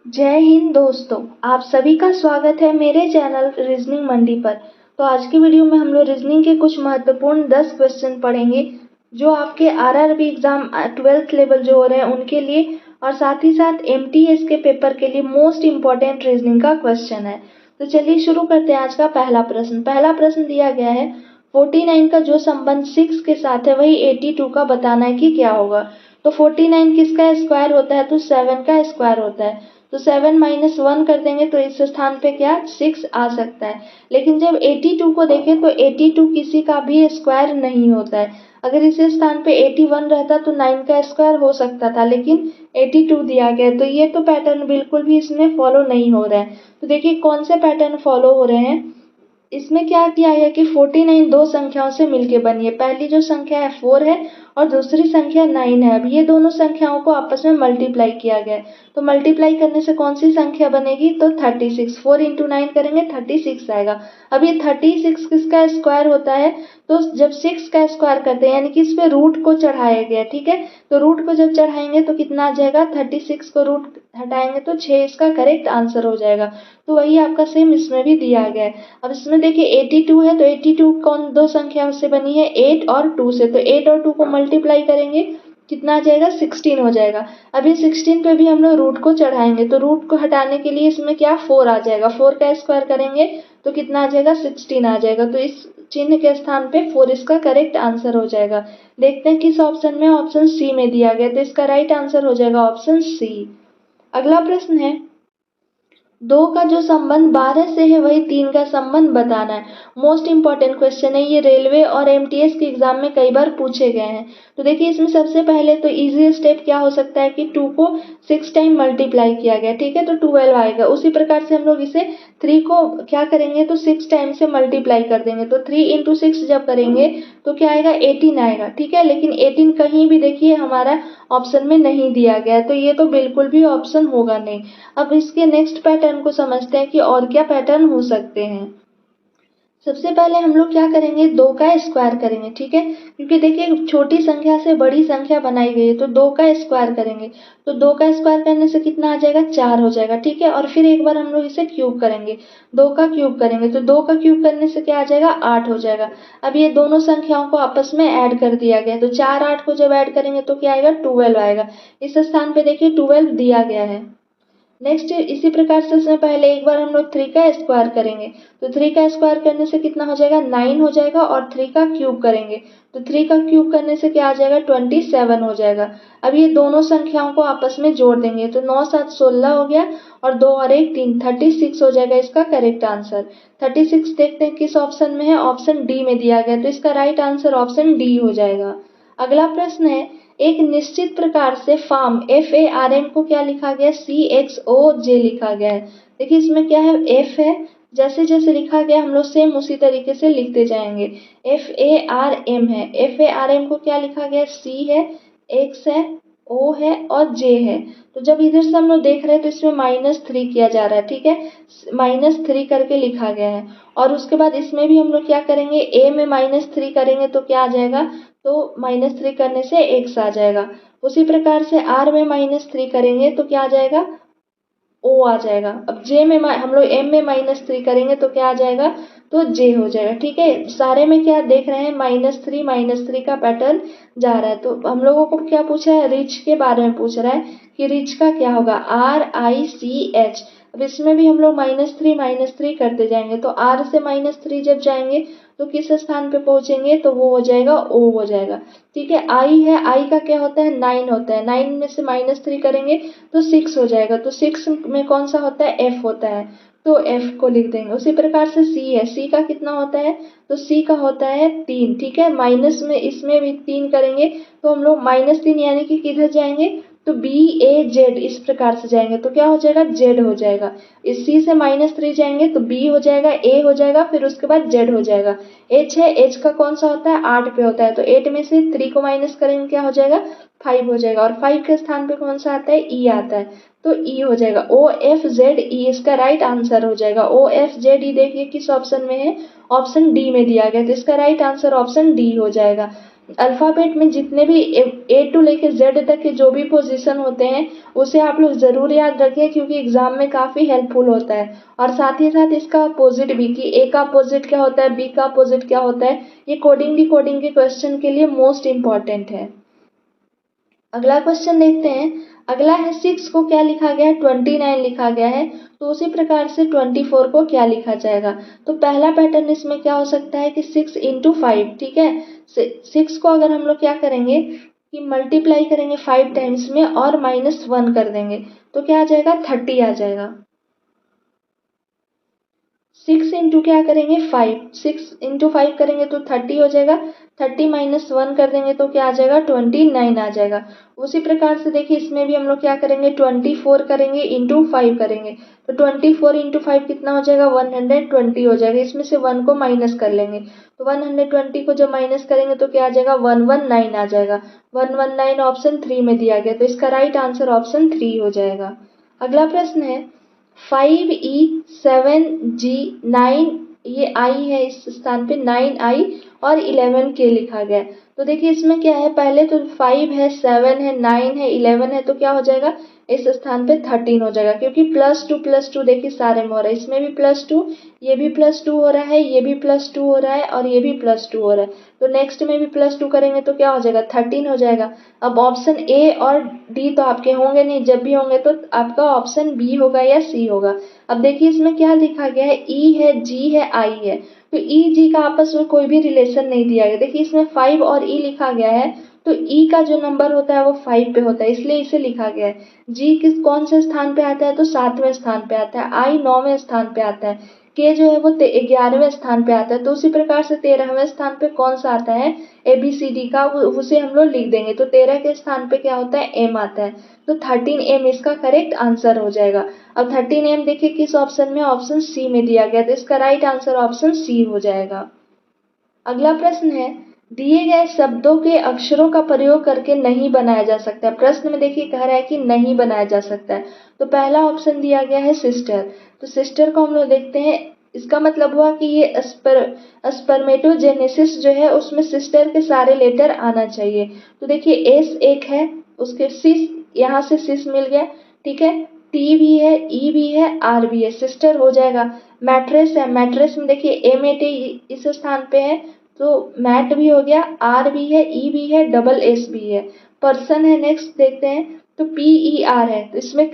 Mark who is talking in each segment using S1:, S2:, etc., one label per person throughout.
S1: जय हिंद दोस्तों, आप सभी का स्वागत है मेरे चैनल रीजनिंग मंडी पर। तो आज की वीडियो में हम लोग रीजनिंग के कुछ महत्वपूर्ण 10 क्वेश्चन पढ़ेंगे जो आपके आरआरबी एग्जाम 12th लेवल जो हो रहे हैं उनके लिए और साथ ही साथ एमटीएस के पेपर के लिए मोस्ट इम्पोर्टेंट रीजनिंग का क्वेश्चन है। तो चलिए शुरू करते हैं आज का पहला प्रश्न। पहला प्रश्न दिया गया है 49 का जो संबंध 6 के साथ है वही 82 का बताना है कि क्या होगा। तो 49 किसका स्क्वायर होता है, तो 7 का स्क्वायर होता है। तो 7 माइनस 1 कर देंगे तो इस स्थान पे क्या 6 आ सकता है। लेकिन जब 82 को देखें तो 82 किसी का भी स्क्वायर नहीं होता है। अगर इस स्थान पे 81 रहता तो 9 का स्क्वायर हो सकता था, लेकिन 82 दिया गया तो ये तो पैटर्न बिल्कुल भी इसमें फॉलो नहीं हो रहा है। तो देखिए कौन से पैटर्न फॉलो हो रहे हैं। इसमें क्या किया गया कि 49 दो संख्याओं से मिलके बनी है। पहली जो संख्या है 4 है और दूसरी संख्या 9 है। अब ये दोनों संख्याओं को आपस में मल्टीप्लाई किया गया है। तो मल्टीप्लाई करने से कौन सी संख्या बनेगी, तो 36। 4 इंटू 9 करेंगे 36 आएगा। अब ये 36 किसका स्क्वायर होता है, तो जब 6 का स्क्वायर करते हैं यानी कि इस पे रूट को चढ़ाया गया, ठीक है। तो रूट को जब चढ़ाएंगे तो कितना आ जाएगा, 36 को रूट हटाएंगे तो 6 इसका करेक्ट आंसर हो जाएगा। तो वही आपका सेम इसमें भी दिया गया है। अब इसमें देखिए 82 है तो 82 कौन दो संख्या से बनी है, 8 और 2 से। तो 8 और 2 को मल्टीप्लाई करेंगे कितना आ जाएगा, 16 हो जाएगा। अभी 16 पे भी हम लोग रूट को चढ़ाएंगे तो रूट को हटाने के लिए इसमें क्या 4 आ जाएगा। 4 का स्क्वायर करेंगे तो कितना आ जाएगा, 16 आ जाएगा। तो इस चिन्ह के स्थान पे 4 इसका करेक्ट आंसर हो जाएगा। देखते हैं किस ऑप्शन में, ऑप्शन सी में दिया गया तो इसका राइट आंसर हो जाएगा ऑप्शन सी। अगला प्रश्न है 2 का जो संबंध 12 से है वही 3 का संबंध बताना है। मोस्ट इंपॉर्टेंट क्वेश्चन है ये, रेलवे और एमटीएस के एग्जाम में कई बार पूछे गए हैं। तो देखिए इसमें सबसे पहले तो इजी स्टेप क्या हो सकता है कि 2 को 6 टाइम मल्टीप्लाई किया गया, ठीक है, तो 12 आएगा। उसी प्रकार से हम लोग इसे 3 को क्या करेंगे तो 6 टाइम से मल्टीप्लाई कर देंगे। तो 3 इंटू 6 जब करेंगे तो क्या आएगा, 18 आएगा, ठीक है। लेकिन 18 कहीं भी देखिए हमारा ऑप्शन में नहीं दिया गया है तो ये तो बिल्कुल भी ऑप्शन होगा नहीं। अब इसके नेक्स्ट पैटर्न को समझते हैं कि और क्या पैटर्न हो सकते हैं। सबसे पहले हम लोग क्या करेंगे, 2 का स्क्वायर करेंगे, ठीक है। क्योंकि देखिए छोटी संख्या से बड़ी संख्या बनाई गई है तो 2 का स्क्वायर करेंगे। तो 2 का स्क्वायर करने से कितना आ जाएगा, 4 हो जाएगा, ठीक है। और फिर एक बार हम लोग इसे क्यूब करेंगे, 2 का क्यूब करेंगे तो 2 का क्यूब करने से क्या आ जाएगा, 8 हो जाएगा। अब ये दोनों संख्याओं को आपस में ऐड कर दिया गया तो 4 8 को जब ऐड करेंगे तो क्या आएगा, 12 आएगा। इस स्थान पे देखिए 12 दिया गया है। नेक्स्ट इसी प्रकार से इसमें पहले एक बार हम लोग 3 का स्क्वायर करेंगे तो 3 का स्क्वायर करने से कितना हो जाएगा, 9 हो जाएगा। और 3 का क्यूब करेंगे तो 3 का क्यूब करने से क्या आ जाएगा, 27 हो जाएगा। अब ये दोनों संख्याओं को आपस में जोड़ देंगे तो 9 7 16 हो गया और 2 और 1 3, 36 हो जाएगा इसका करेक्ट आंसर। 36 देखते हैं किस ऑप्शन में है, ऑप्शन डी में दिया गया तो इसका राइट आंसर ऑप्शन डी हो जाएगा। अगला प्रश्न है एक निश्चित प्रकार से फार्म FARM को क्या लिखा गया, CXOJ लिखा गया है। देखिए इसमें क्या है, F है, जैसे जैसे लिखा गया हम लोग सेम उसी तरीके से लिखते जाएंगे। FARM है, FARM को क्या लिखा गया, C है, X है, O है और J है। तो जब इधर से हम लोग देख रहे हैं तो इसमें -3 किया जा रहा है, ठीक है, -3 करके लिखा गया है। और उसके बाद इसमें भी हम लोग क्या करेंगे, A में -3 करेंगे तो क्या आ जाएगा, तो -3 करने से x आ जाएगा। उसी प्रकार से r में -3 करेंगे तो क्या आ जाएगा, o आ जाएगा। अब j में हम लोग m में -3 करेंगे तो क्या आ जाएगा, तो j हो जाएगा, ठीक है। सारे में क्या देख रहे हैं, -3 का पैटर्न जा रहा है। तो हम लोगों को क्या पूछा है, रिच के बारे में पूछ रहा है कि रिच का क्या होगा, RICH। अब इसमें भी हम लोग -3 करते जाएंगे तो r से -3 जब जाएंगे तो किस स्थान पे पहुंचेंगे, तो वो हो जाएगा O हो जाएगा, ठीक है। I है, I का क्या होता है, 9 होता है। 9 में से -3 करेंगे तो 6 हो जाएगा। तो 6 में कौन सा होता है, F होता है, तो F को लिख देंगे। उसी प्रकार से C है, C का कितना होता है, तो C का होता है 3, ठीक है। माइनस में इसमें भी 3 करेंगे तो हम लोग -3 यानी कि किधर जाएंगे, तो BAZ इस प्रकार से जाएंगे तो क्या हो जाएगा, Z हो जाएगा। इस C से -3 जाएंगे तो B हो जाएगा, A हो जाएगा, फिर उसके बाद Z हो जाएगा। H है, H का कौन सा होता है, 8 पे होता है। तो 8 में से 3 को माइनस करेंगे क्या हो जाएगा, 5 हो जाएगा। और 5 के स्थान पे कौन सा आता है, E आता है, तो E हो जाएगा। OFZE इसका राइट आंसर हो जाएगा। OFZE देखिए किस ऑप्शन में है, ऑप्शन डी में दिया गया तो इसका राइट आंसर ऑप्शन डी हो जाएगा। अल्फ़ाबेट में जितने भी ए टू लेके जेड तक के जो भी पोजीशन होते हैं उसे आप लोग ज़रूर याद रखें, क्योंकि एग्ज़ाम में काफ़ी हेल्पफुल होता है। और साथ ही साथ इसका अपोजिट भी, कि ए का अपोजिट क्या होता है, बी का अपोजिट क्या होता है, ये कोडिंग डिकोडिंग के क्वेश्चन के लिए मोस्ट इम्पॉर्टेंट है। अगला क्वेश्चन देखते हैं। अगला है 6 को क्या लिखा गया है, 29 लिखा गया है, तो उसी प्रकार से 24 को क्या लिखा जाएगा। तो पहला पैटर्न इसमें क्या हो सकता है कि 6 इंटू 5, ठीक है। 6 को अगर हम लोग क्या करेंगे कि मल्टीप्लाई करेंगे 5 टाइम्स में और -1 कर देंगे, तो क्या आ जाएगा, 30 आ जाएगा। 6 इंटू क्या करेंगे 5, 6 इंटू 5 करेंगे तो 30 हो जाएगा। 30 -1 कर देंगे तो क्या आ जाएगा, 29 आ जाएगा। उसी प्रकार से देखिए इसमें भी हम लोग क्या करेंगे, 24 करेंगे इंटू 5 करेंगे, तो 24 इंटू 5 कितना हो जाएगा, 120 हो जाएगा। इसमें से 1 को माइनस कर लेंगे, तो 120 को जब माइनस करेंगे तो क्या आ जाएगा, 119 आ जाएगा। 119 ऑप्शन 3 में दिया गया, तो इसका राइट आंसर ऑप्शन 3 हो जाएगा। अगला प्रश्न है 5E 7G 9, ये आई है इस स्थान पे, 9I और 11K लिखा गया है। तो देखिए इसमें क्या है, पहले तो 5 है, 7 है, 9 है, 11 है, तो क्या हो जाएगा, इस स्थान पे 13 हो जाएगा, क्योंकि +2 देखिए सारे में हो रहा है। इसमें भी +2, ये भी +2 हो रहा है, ये भी +2 हो रहा है और ये भी +2 हो रहा है। तो नेक्स्ट में भी +2 करेंगे तो क्या हो जाएगा, 13 हो जाएगा। अब ऑप्शन ए और डी तो आपके होंगे नहीं, जब भी होंगे तो आपका ऑप्शन बी होगा या सी होगा। अब देखिए इसमें क्या लिखा गया है, ई है, जी है, आई है, तो ई जी का आपस में कोई भी रिलेशन नहीं दिया गया। देखिए इसमें 5 और ई लिखा गया है, तो ई का जो नंबर होता है वो 5 पे होता है, इसलिए इसे लिखा गया है। जी कौन से स्थान पे आता है, तो 7वें स्थान पे आता है। आई 9वें स्थान पे आता है। के जो है वो 11वें स्थान पे आता है। तो उसी प्रकार से 13वें स्थान पे कौन सा आता है, ABCD का, उसे हम लोग लिख देंगे। तो 13 के स्थान पे क्या होता है, M आता है। तो 13M इसका करेक्ट आंसर हो जाएगा। अब 13M देखिए किस ऑप्शन में, ऑप्शन सी में दिया गया, तो इसका राइट आंसर ऑप्शन सी हो जाएगा। अगला प्रश्न है, दिए गए शब्दों के अक्षरों का प्रयोग करके नहीं बनाया जा सकता है। प्रश्न में देखिए कह रहा है कि नहीं बनाया जा सकता है। तो पहला ऑप्शन दिया गया है सिस्टर, तो सिस्टर को हम लोग देखते हैं। इसका मतलब हुआ कि ये स्पर्मेटोजेनेसिस जो है उसमें सिस्टर के सारे लेटर आना चाहिए। तो देखिए एस एक है, उसके सिस, यहाँ से सिस मिल गया, ठीक है। टी भी है, ई भी है, आर भी है, सिस्टर हो जाएगा। मैट्रेस है, मैट्रेस में देखिए MAT इस स्थान पे है, तो मैट भी हो गया, आर भी है, ई भी है, डबल एस भी है। पर्सन है, नेक्स्ट देखते हैं, तो PER है, तो इसमें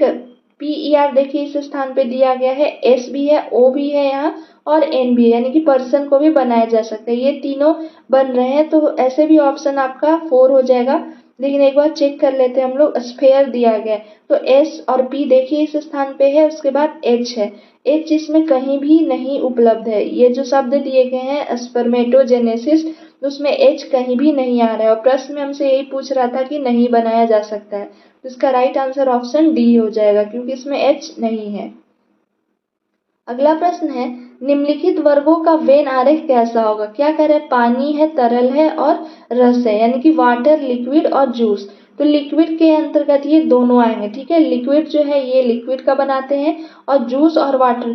S1: PER देखिए इस स्थान पे दिया गया है, एस भी है, ओ भी है यहाँ और एन भी है, यानी कि पर्सन को भी बनाया जा सकता है। ये तीनों बन रहे हैं, तो ऐसे भी ऑप्शन आपका 4 हो जाएगा। लेकिन एक बार चेक कर लेते हैं हम लोग, स्फेयर दिया गया है, तो एस और पी देखिए इस स्थान पे है, उसके बाद एच है। एच इसमें कहीं भी नहीं उपलब्ध है। ये जो शब्द दिए गए हैं स्पर्मेटोजेनेसिस, उसमें एच कहीं भी नहीं आ रहा है, और प्रश्न में हमसे यही पूछ रहा था कि नहीं बनाया जा सकता है। तो इसका राइट आंसर ऑप्शन डी हो जाएगा, क्योंकि इसमें एच नहीं है। अगला प्रश्न है, निम्नलिखित वर्गों का वेन आरेख कैसा होगा। क्या कह रहे हैं, पानी है, तरल है और रस है, यानी कि वाटर, लिक्विड और जूस। तो लिक्विड के अंतर्गत ये दोनों आएंगे, ठीक है। लिक्विड जो है ये लिक्विड का बनाते हैं, और जूस और वाटर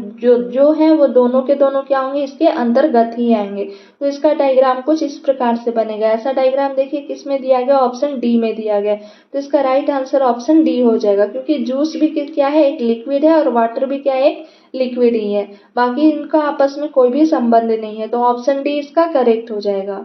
S1: जो है वो दोनों के दोनों क्या होंगे, इसके अंतर्गत ही आएंगे। तो इसका डायग्राम कुछ इस प्रकार से बनेगा। ऐसा डायग्राम देखिए किस में दिया गया, ऑप्शन डी में दिया गया। तो इसका राइट आंसर ऑप्शन डी हो जाएगा, क्योंकि जूस भी क्या है, एक लिक्विड है, और वाटर भी क्या है, एक लिक्विड ही है। बाकी इनका आपस में कोई भी संबंध नहीं है, तो ऑप्शन डी इसका करेक्ट हो जाएगा।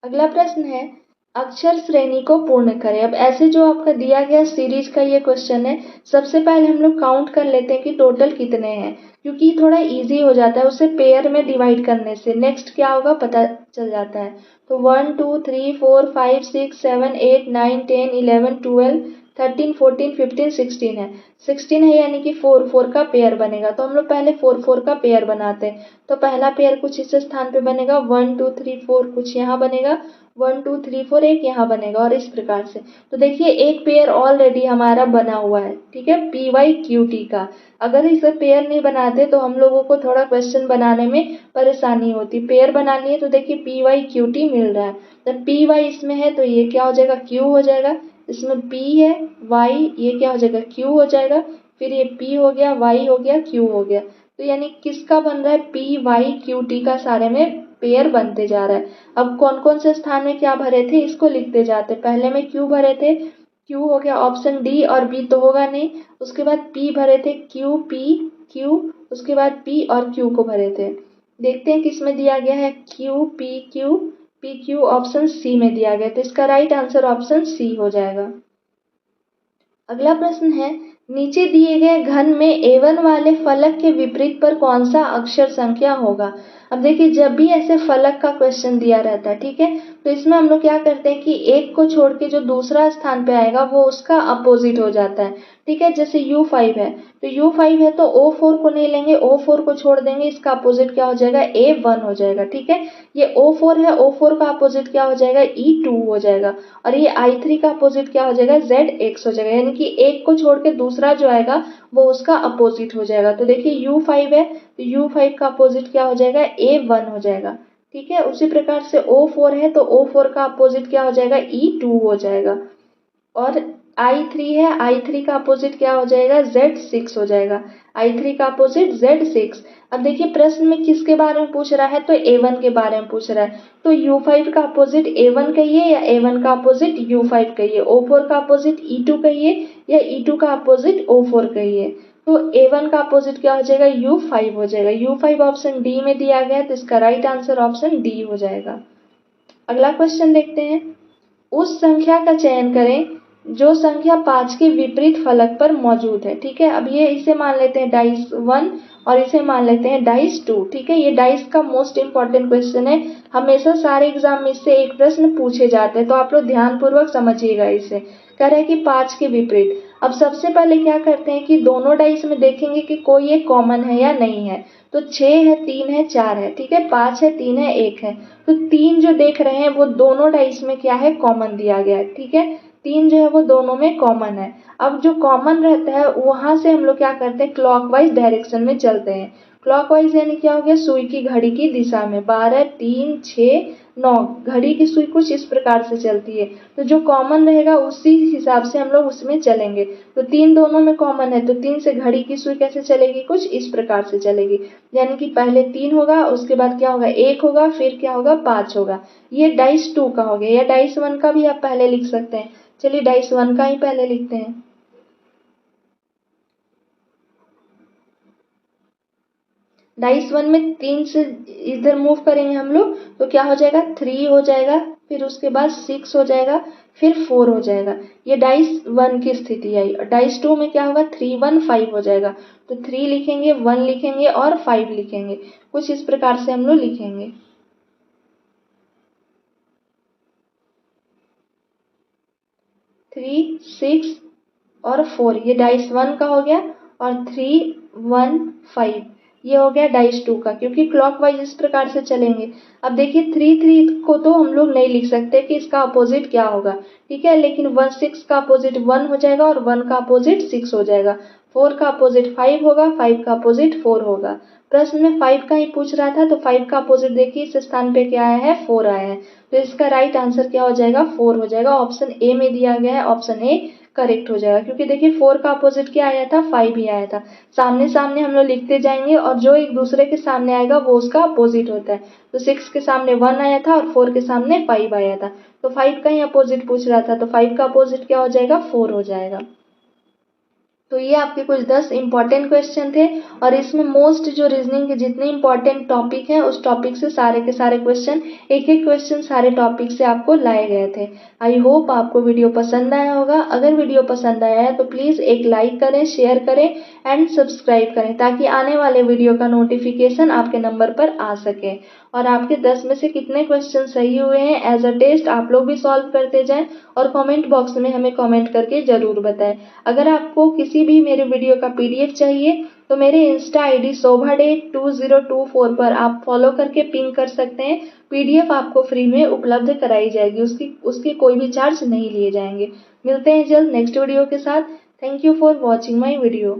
S1: अगला प्रश्न है, अक्षर श्रेणी को पूर्ण करें। अब ऐसे जो आपका दिया गया सीरीज का ये क्वेश्चन है, सबसे पहले हम लोग काउंट कर लेते हैं कि टोटल कितने हैं, क्योंकि थोड़ा इजी हो जाता है उसे पेयर में डिवाइड करने से। नेक्स्ट क्या होगा पता चल जाता है। तो 1 2 3 4 5 6 7 8 9 10 11 12 13 14 15 16 है। 16 है, यानी कि 4 4 का पेयर बनेगा। तो हम लोग पहले 4 4 का पेयर बनाते हैं। तो पहला पेयर कुछ इस स्थान पे बनेगा, 1 2 3 4 कुछ यहाँ बनेगा, 1 2 3 4 एक यहाँ बनेगा, और इस प्रकार से। तो देखिए एक पेयर ऑलरेडी हमारा बना हुआ है, ठीक है, PYQT का। अगर इसे पेयर नहीं बनाते तो हम लोगों को थोड़ा क्वेश्चन बनाने में परेशानी होती। पेयर बना लिए तो देखिए PYQT मिल रहा है। जब PY इसमें है तो ये क्या हो जाएगा, Q हो जाएगा। इसमें P है, Y, ये क्या हो जाएगा, Q हो जाएगा। फिर ये P हो गया, Y हो गया, Q हो गया। तो यानी किसका बन रहा है, PYQT का सारे में पेयर बनते जा रहा है। अब कौन कौन से स्थान में क्या भरे थे इसको लिखते जाते। पहले में क्यू भरे थे, क्यू हो गया ऑप्शन डी और बी तो होगा नहीं। उसके बाद पी भरे थे, क्यू पी क्यू, उसके बाद पी और क्यू को भरे थे। देखते हैं किसमें दिया गया है, Q P Q option C में दिया गया, तो इसका राइट आंसर ऑप्शन सी हो जाएगा। अगला प्रश्न है, नीचे दिए गए घन में A1 वाले फलक के विपरीत पर कौन सा अक्षर संख्या होगा। अब देखिए जब भी ऐसे फलक का क्वेश्चन दिया रहता है, ठीक है, तो इसमें हम लोग क्या करते हैं कि एक को छोड़ के जो दूसरा स्थान पे आएगा वो उसका अपोजिट हो जाता है, ठीक है। जैसे U5 है तो U5 है तो O4 को नहीं लेंगे, O4 को छोड़ देंगे, इसका अपोजिट क्या हो जाएगा, A1 हो जाएगा, ठीक है। ये O4 है, O4 का अपोजिट क्या हो जाएगा, E2 हो जाएगा। और ये I3 का अपोजिट क्या हो जाएगा, ZX हो जाएगा, यानी कि एक को छोड़ के दूसरा जो आएगा वो उसका अपोजिट हो जाएगा। तो देखिए U5 है तो U5 का अपोजिट क्या हो जाएगा, A1 हो जाएगा, ठीक है। उसी प्रकार से O4 है तो O4 का अपोजिट क्या हो जाएगा, E2 हो जाएगा। और I3 है, I3 का अपोजिट क्या हो जाएगा, Z6 हो जाएगा, I3 का अपोजिट Z6। अब देखिए प्रश्न में किसके बारे में पूछ रहा है, तो A1 के बारे में पूछ रहा है, तो U5 का अपोजिट A1 कहिए या A1 का अपोजिट U5 कहिए, O4 का अपोजिट E2 कहिए या E2 का अपोजिट O4 कहिए। तो A1 का अपोजिट क्या हो जाएगा, U5 हो जाएगा। U5 ऑप्शन डी में दिया गया है तो इसका राइट आंसर ऑप्शन डी हो जाएगा। अगला क्वेश्चन देखते हैं, उस संख्या का चयन करें जो संख्या 5 के विपरीत फलक पर मौजूद है, ठीक है। अब ये इसे मान लेते हैं डाइस 1 और इसे मान लेते हैं डाइस 2, ठीक है। ये डाइस का मोस्ट इंपॉर्टेंट क्वेश्चन है, हमेशा सारे एग्जाम में इससे एक प्रश्न पूछे जाते हैं, तो आप लोग ध्यान पूर्वक समझिएगा। इसे कह रहे हैं कि 5 के विपरीत। अब सबसे पहले क्या करते हैं कि दोनों डाइस में देखेंगे कि कोई एक कॉमन है या नहीं है, तो 6 है, 3 है, 4 है, ठीक है, 5 है, 3 है, 1 है, तो 3 जो देख रहे हैं वो दोनों डाइस में क्या है, कॉमन दिया गया है, ठीक है। 3 जो है वो दोनों में कॉमन है। अब जो कॉमन रहता है वहां से हम लोग क्या करते हैं, क्लॉकवाइज डायरेक्शन में चलते हैं। क्लॉकवाइज यानी क्या हो गया, सुई की घड़ी की दिशा में, 12 3 6 9, घड़ी की सुई कुछ इस प्रकार से चलती है, तो जो कॉमन रहेगा उसी हिसाब से हम लोग उसमें चलेंगे। तो 3 दोनों में कॉमन है तो 3 से घड़ी की सुई कैसे चलेगी, कुछ इस प्रकार से चलेगी, यानी कि पहले 3 होगा, उसके बाद क्या होगा, 1 होगा, फिर क्या होगा, 5 होगा। ये डाइस 2 का हो गया, या डाइस 1 का भी आप पहले लिख सकते हैं। चलिए डाइस 1 का ही पहले लिखते हैं। डाइस 1 में 3 से इधर मूव करेंगे हम लोग तो क्या हो जाएगा, 3 हो जाएगा, फिर उसके बाद 6 हो जाएगा, फिर 4 हो जाएगा। ये डाइस 1 की स्थिति आई। डाइस 2 में क्या होगा, 3 1 5 हो जाएगा, तो 3 लिखेंगे, 1 लिखेंगे और 5 लिखेंगे, कुछ इस प्रकार से हम लोग लिखेंगे। 3 6 और 4, ये डाइस 1 का हो गया, और 3 1 5 ये हो गया डाइस 2 का, क्योंकि क्लॉकवाइज इस प्रकार से चलेंगे। अब देखिए 3 3 को तो हम लोग नहीं लिख सकते कि इसका अपोजिट क्या होगा, ठीक है, लेकिन 1 6 का अपोजिट 1 हो जाएगा और 1 का अपोजिट 6 हो जाएगा। 4 का अपोजिट 5 होगा, 5 का अपोजिट 4 होगा। प्रश्न में 5 का ही पूछ रहा था तो 5 का अपोजिट देखिए इस स्थान पे क्या आया है, 4 आया है, तो इसका राइट आंसर क्या हो जाएगा, 4 हो जाएगा। ऑप्शन ए में दिया गया है, ऑप्शन ए करेक्ट हो जाएगा, क्योंकि देखिए 4 का अपोजिट क्या आया था, 5 ही आया था। सामने सामने हम लोग लिखते जाएंगे और जो एक दूसरे के सामने आएगा वो उसका अपोजिट होता है। तो 6 के सामने 1 आया था और 4 के सामने 5 आया था, तो 5 का ही अपोजिट पूछ रहा था, तो 5 का अपोजिट क्या हो जाएगा, 4 हो जाएगा। तो ये आपके कुछ 10 इंपॉर्टेंट क्वेश्चन थे, और इसमें मोस्ट जो रीजनिंग के जितने इंपॉर्टेंट टॉपिक हैं उस टॉपिक से सारे के सारे क्वेश्चन, एक एक क्वेश्चन सारे टॉपिक से आपको लाए गए थे। आई होप आपको वीडियो पसंद आया होगा। अगर वीडियो पसंद आया है तो प्लीज़ एक लाइक करें, शेयर करें एंड सब्सक्राइब करें, ताकि आने वाले वीडियो का नोटिफिकेशन आपके नंबर पर आ सके। और आपके 10 में से कितने क्वेश्चन सही हुए हैं एज अ टेस्ट आप लोग भी सॉल्व करते जाएं और कमेंट बॉक्स में हमें कमेंट करके ज़रूर बताएं। अगर आपको किसी भी मेरे वीडियो का PDF चाहिए तो मेरे इंस्टा ID shobhade2024 पर आप फॉलो करके पिंग कर सकते हैं। PDF आपको फ्री में उपलब्ध कराई जाएगी, उसकी कोई भी चार्ज नहीं लिए जाएंगे। मिलते हैं जल्द नेक्स्ट वीडियो के साथ। Thank you for watching my video.